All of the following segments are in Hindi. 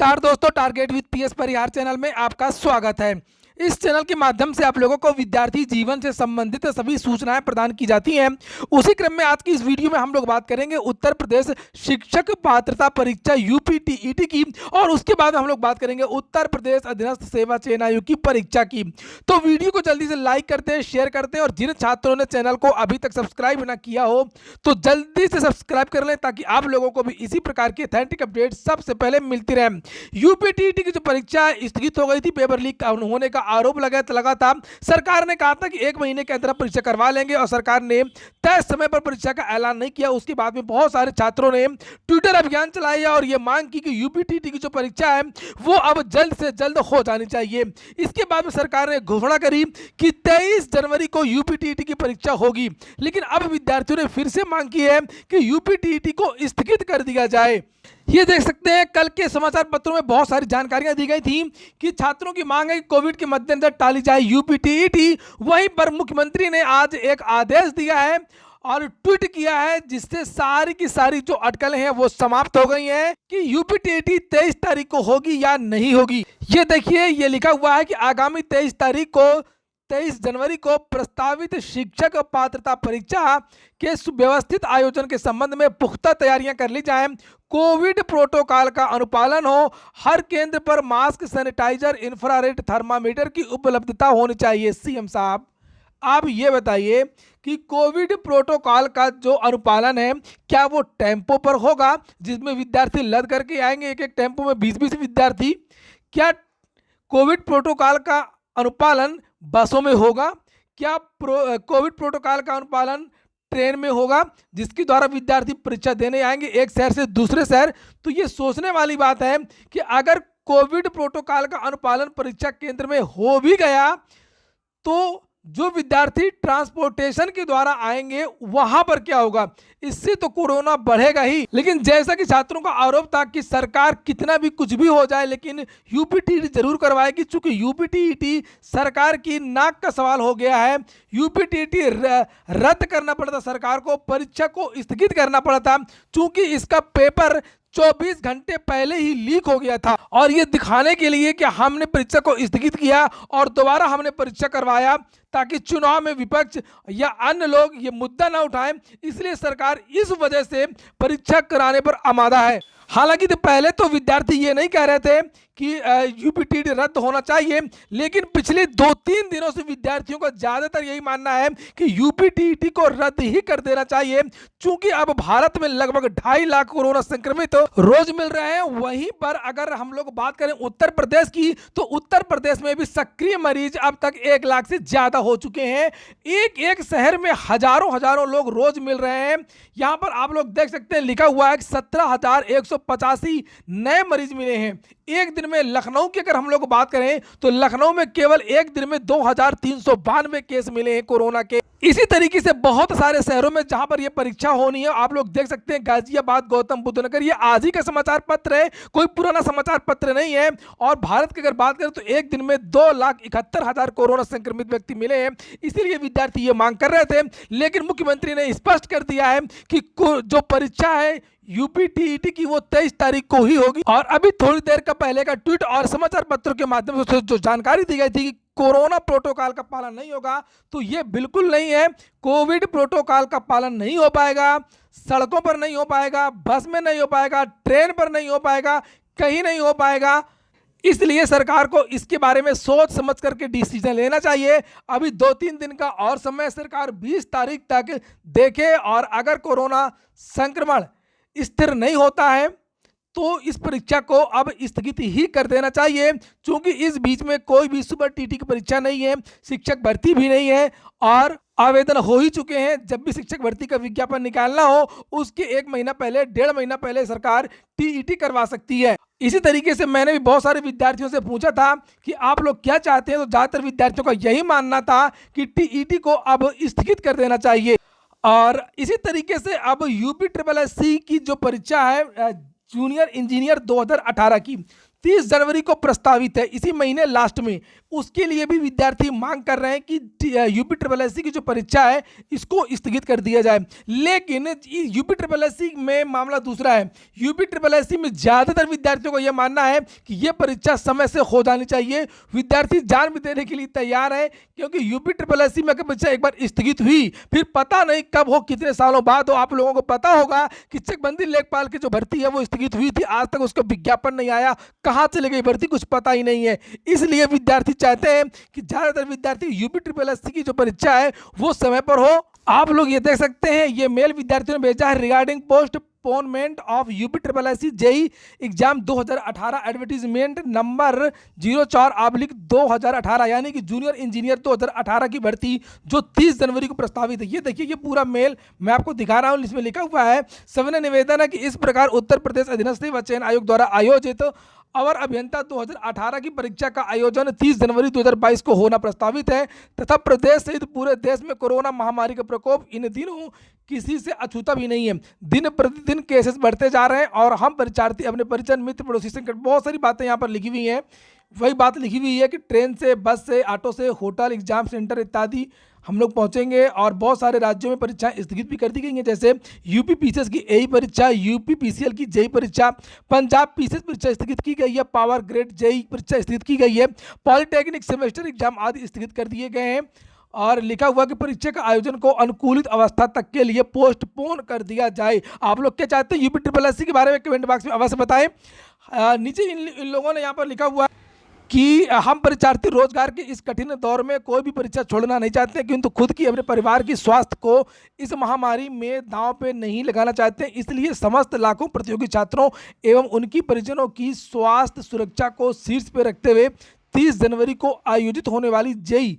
नमस्कार दोस्तों, target with PS Parihar channel में आपका स्वागत है। इस चैनल के माध्यम से आप लोगों को विद्यार्थी जीवन से संबंधित सभी सूचनाएं प्रदान की जाती हैं। उसी क्रम में आज की इस वीडियो में हम लोग बात करेंगे उत्तर प्रदेश शिक्षक पात्रता परीक्षा यूपीटीईटी की, और उसके बाद हम लोग बात करेंगे उत्तर प्रदेश अधीनस्थ सेवा चयन आयोग की परीक्षा की। तो वीडियो को जल्दी से लाइक करते हैं, शेयर करते हैं, और जिन छात्रों ने चैनल को अभी तक सब्सक्राइब ना किया हो तो जल्दी से सब्सक्राइब कर लें, ताकि आप लोगों को भी इसी प्रकार की ऑथेंटिक अपडेट सबसे पहले मिलती रहे। यूपीटीईटी की जो परीक्षा स्थगित हो गई थी, पेपर लीक होने का आरोप लगा था। सरकार ने कहा था कि 1 महीने के अंदर परीक्षा करवा लेंगे, और सरकार ने तय समय पर परीक्षा का ऐलान नहीं किया। उसके बाद में बहुत सारे छात्रों ने ट्विटर अभियान चलाया और यह मांग की कि यूपीटीईटी की जो परीक्षा है वो अब जल्द से जल्द हो जानी चाहिए। इसके बाद में सरकार ने घोषणा करी कि 23 जनवरी को यूपीटीईटी की परीक्षा होगी, लेकिन अब विद्यार्थियों ने फिर से मांग की है कि यूपीटीईटी को स्थगित कर दिया जाए। ये देख सकते हैं, कल के समाचार पत्रों में बहुत सारी जानकारियां दी गई थी कि छात्रों की मांग है कि कोविड के मद्देनजर टाली जाए यूपीटीईटी। वहीं पर मुख्यमंत्री ने आज एक आदेश दिया है और ट्वीट किया है, जिससे सारी की सारी जो अटकलें हैं वो समाप्त हो गई हैं कि यूपीटीईटी 23 तारीख को होगी या नहीं होगी। ये देखिए, ये लिखा हुआ है कि आगामी 23 जनवरी को प्रस्तावित शिक्षक पात्रता परीक्षा के सुव्यवस्थित आयोजन के संबंध में पुख्ता तैयारियां कर ली जाएं, कोविड प्रोटोकॉल का अनुपालन हो, हर केंद्र पर मास्क, सैनिटाइजर, इंफ्रारेड थर्मामीटर की उपलब्धता होनी चाहिए। सीएम साहब, आप ये बताइए कि कोविड प्रोटोकॉल का जो अनुपालन है, क्या वो टेम्पो पर होगा जिसमें विद्यार्थी लद करके आएंगे, एक टेम्पो में 20-20 विद्यार्थी? क्या कोविड प्रोटोकॉल का अनुपालन बसों में होगा? क्या कोविड प्रोटोकॉल का अनुपालन ट्रेन में होगा, जिसके द्वारा विद्यार्थी परीक्षा देने आएंगे एक शहर से दूसरे शहर? तो ये सोचने वाली बात है कि अगर कोविड प्रोटोकॉल का अनुपालन परीक्षा केंद्र में हो भी गया तो जो विद्यार्थी ट्रांसपोर्टेशन के द्वारा आएंगे वहां पर क्या होगा? इससे तो कोरोना बढ़ेगा ही। लेकिन जैसा कि छात्रों का आरोप था कि सरकार कितना भी कुछ भी हो जाए लेकिन यूपीटीईटी जरूर करवाएगी, चूंकि यूपीटीईटी सरकार की नाक का सवाल हो गया है। यूपीटीईटी रद्द करना पड़ा था सरकार को, परीक्षा को स्थगित करना पड़ा था, चूंकि इसका पेपर 24 घंटे पहले ही लीक हो गया था। और ये दिखाने के लिए कि हमने परीक्षा को स्थगित किया और दोबारा हमने परीक्षा करवाया, ताकि चुनाव में विपक्ष या अन्य लोग ये मुद्दा ना उठाएं, इसलिए सरकार इस वजह से परीक्षा कराने पर आमादा है। हालांकि तो पहले तो विद्यार्थी ये नहीं कह रहे थे कि यूपीटीईटी रद्द होना चाहिए, लेकिन पिछले 2-3 दिनों से विद्यार्थियों का ज़्यादातर यही मानना है कि यूपीटीईटी को रद्द ही कर देना चाहिए, क्योंकि अब भारत में लगभग 2.5 लाख कोरोना संक्रमित रोज मिल रहे हैं। वहीं पर अगर हम लोग बात करें उत्तर प्रदेश की, तो उत्तर प्रदेश में भी सक्रिय मरीज अब तक 1 लाख से ज़्यादा हो चुके हैं। एक शहर में हजारों लोग रोज मिल रहे हैं। यहाँ पर आप लोग देख सकते हैं, लिखा हुआ है कि 17,185 नए मरीज मिले हैं एक दिन में। लखनऊ की अगर हम लोग बात करें तो लखनऊ में केवल एक दिन में 2,392 केस मिले हैं कोरोना के। इसी तरीके से बहुत सारे शहरों में जहां पर यह परीक्षा होनी है, आप लोग देख सकते हैं, गाजियाबाद, गौतम बुद्ध नगर, ये आज ही का समाचार पत्र है, कोई पुराना समाचार पत्र नहीं है। और भारत की अगर बात करें तो एक दिन में 2,71,000 कोरोना संक्रमित व्यक्ति मिले हैं। इसीलिए विद्यार्थी ये मांग कर रहे थे, लेकिन मुख्यमंत्री ने स्पष्ट कर दिया है कि जो परीक्षा है यूपीटीईटी की वो 23 तारीख को ही होगी। और अभी थोड़ी देर का पहले का ट्वीट और समाचार पत्रों के माध्यम से जो जानकारी दी गई थी कि कोरोना प्रोटोकॉल का पालन नहीं होगा, तो ये बिल्कुल नहीं है। कोविड प्रोटोकॉल का पालन नहीं हो पाएगा, सड़कों पर नहीं हो पाएगा, बस में नहीं हो पाएगा, ट्रेन पर नहीं हो पाएगा, कहीं नहीं हो पाएगा। इसलिए सरकार को इसके बारे में सोच समझ करके डिसीजन लेना चाहिए। अभी 2-3 दिन का और समय सरकार 20 तारीख तक देखे, और अगर कोरोना संक्रमण स्थिर नहीं होता है तो इस परीक्षा को अब स्थगित ही कर देना चाहिए, क्योंकि इस बीच में कोई भी सुपर टीटी की परीक्षा नहीं है, शिक्षक भर्ती भी नहीं है, और आवेदन हो ही चुके हैं। जब भी शिक्षक भर्ती का विज्ञापन निकालना हो उसके 1 महीना पहले, 1.5 महीना पहले सरकार टीईटी करवा सकती है। इसी तरीके से मैंने भी बहुत सारे विद्यार्थियों से पूछा था कि आप लोग क्या चाहते हैं, तो ज़्यादातर विद्यार्थियों का यही मानना था कि TET को अब स्थगित कर देना चाहिए। और इसी तरीके से अब UPSSC की जो परीक्षा है जूनियर इंजीनियर 2018 की, 30 जनवरी को प्रस्तावित है, इसी महीने लास्ट में। उसके लिए भी विद्यार्थी मांग कर रहे हैं कि यूपी ट्रिपल एससी की जो परीक्षा है इसको स्थगित कर दिया जाए। लेकिन यूपी ट्रिपल एससी में मामला दूसरा है। यूपी ट्रिपल एससी में ज़्यादातर विद्यार्थियों को यह मानना है कि यह परीक्षा समय से हो जानी चाहिए। विद्यार्थी जान भी देने के लिए तैयार है, क्योंकि यूपी ट्रिपल एससी में अगर परीक्षा एक बार स्थगित हुई फिर पता नहीं कब हो, कितने सालों बाद हो। आप लोगों को पता होगा कि चकबंदी लेखपाल की जो भर्ती है वो स्थगित हुई थी, आज तक उसका विज्ञापन नहीं आया, कहाँ चली गई भर्ती कुछ पता ही नहीं है। इसलिए विद्यार्थी चाहते हैं कि ज़्यादातर विद्यार्थी यूपी ट्रिपल एससी की जो परीक्षा है वो समय पर हो। आप लोग ये देख सकते हैं, ये मेल विद्यार्थियों ने भेजा है regarding postponement of UP triple SC JE exam 2018 advertisement number 04/2018, यानी कि जूनियर इंजीनियर 2018 की भर्ती जो 30 जनवरी को प्रस्तावित है। ये देखिए, ये पूरा मेल मैं आपको दिखा रहा हूँ, इसमें लिखा हुआ है सविनय निवेदन है कि इस प्रकार उत्तर प्रदेश अधीनस्थ सेवा चयन आयोग द्वारा आयोजित अवर अभियंता 2018 की परीक्षा का आयोजन 30 जनवरी 2022 को होना प्रस्तावित है, तथा प्रदेश सहित पूरे देश में कोरोना महामारी का प्रकोप इन दिनों किसी से अछूता भी नहीं है। दिन प्रतिदिन केसेस बढ़ते जा रहे हैं और हम परीक्षार्थी अपने परिजन मित्र पड़ोसी संकट, बहुत सारी बातें यहाँ पर लिखी हुई हैं। वही बात लिखी हुई है कि ट्रेन से, बस से, ऑटो से, होटल, एग्जाम सेंटर इत्यादि हम लोग पहुंचेंगे। और बहुत सारे राज्यों में परीक्षाएं स्थगित भी कर दी गई हैं, जैसे यूपी पीसीएस की एई परीक्षा, यूपी पीसीएल की जेई परीक्षा, पंजाब पीसीएस परीक्षा स्थगित की गई है, पावर ग्रेड जेई परीक्षा स्थगित की गई है, पॉलिटेक्निक सेमेस्टर एग्जाम आदि स्थगित कर दिए गए हैं। और लिखा हुआ कि परीक्षा का आयोजन को अनुकूलित अवस्था तक के लिए पोस्टपोन कर दिया जाए। आप लोग क्या चाहते हैं यूपी ट्रिपल एससी के बारे में कमेंट बॉक्स में अवश्य बताएं। नीचे इन लोगों ने यहाँ पर लिखा हुआ कि हम परीक्षार्थी रोजगार के इस कठिन दौर में कोई भी परीक्षा छोड़ना नहीं चाहते, किंतु खुद की, अपने परिवार की स्वास्थ्य को इस महामारी में दांव पे नहीं लगाना चाहते। इसलिए समस्त लाखों प्रतियोगी छात्रों एवं उनकी परिजनों की स्वास्थ्य सुरक्षा को शीर्ष पे रखते हुए 30 जनवरी को आयोजित होने वाली जेई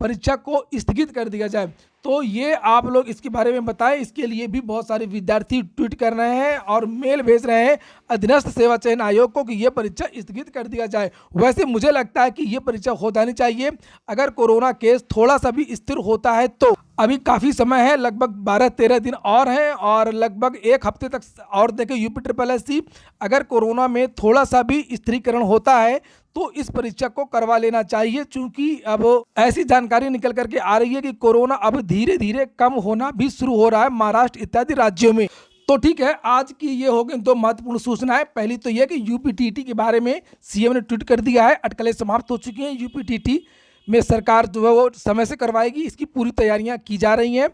परीक्षा को स्थगित कर दिया जाए। तो ये आप लोग इसके बारे में बताएं। इसके लिए भी बहुत सारे विद्यार्थी ट्वीट कर रहे हैं और मेल भेज रहे हैं अधीनस्थ सेवा चयन आयोग को कि यह परीक्षा स्थगित कर दिया जाए। वैसे मुझे लगता है कि यह परीक्षा हो जानी चाहिए। अगर कोरोना केस थोड़ा सा भी स्थिर होता है तो अभी काफ़ी समय है, लगभग 12-13 दिन और हैं और लगभग एक हफ्ते तक और देखें। यूपी ट्रिपल एससी अगर कोरोना में थोड़ा सा भी स्थिरीकरण होता है तो इस परीक्षा को करवा लेना चाहिए, क्योंकि अब ऐसी जानकारी निकल करके आ रही है कि कोरोना अब धीरे धीरे कम होना भी शुरू हो रहा है महाराष्ट्र इत्यादि राज्यों में। तो ठीक है, आज की ये हो गई 2 महत्वपूर्ण सूचनाएं। पहली तो यह कि यूपीटीटी के बारे में सीएम ने ट्वीट कर दिया है, अटकलें समाप्त हो चुकी हैं। यूपीटीटी में सरकार जो है वो समय से करवाएगी, इसकी पूरी तैयारियां की जा रही हैं।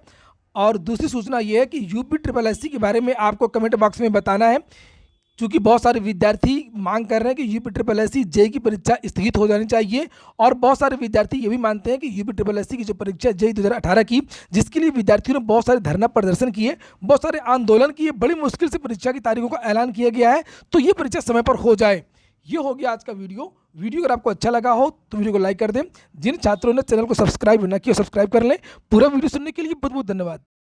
और दूसरी सूचना ये है कि यूपी ट्रिपल एससी के बारे में आपको कमेंट बॉक्स में बताना है, क्योंकि बहुत सारे विद्यार्थी मांग कर रहे हैं कि यूपी ट्रिपल एससी जेई की परीक्षा स्थगित हो जानी चाहिए। और बहुत सारे विद्यार्थी ये भी मानते हैं कि यूपी ट्रिपल एससी की जो परीक्षा जेई 2018 की, जिसके लिए विद्यार्थियों ने बहुत सारे धरना प्रदर्शन किए, बहुत सारे आंदोलन किए, बड़ी मुश्किल से परीक्षा की तारीखों का ऐलान किया गया है, तो ये परीक्षा समय पर हो जाए। ये हो गया आज का वीडियो। अगर आपको अच्छा लगा हो तो वीडियो को लाइक कर दें। जिन छात्रों ने चैनल को सब्सक्राइब न किया सब्सक्राइब कर लें। पूरा वीडियो सुनने के लिए बहुत बहुत धन्यवाद।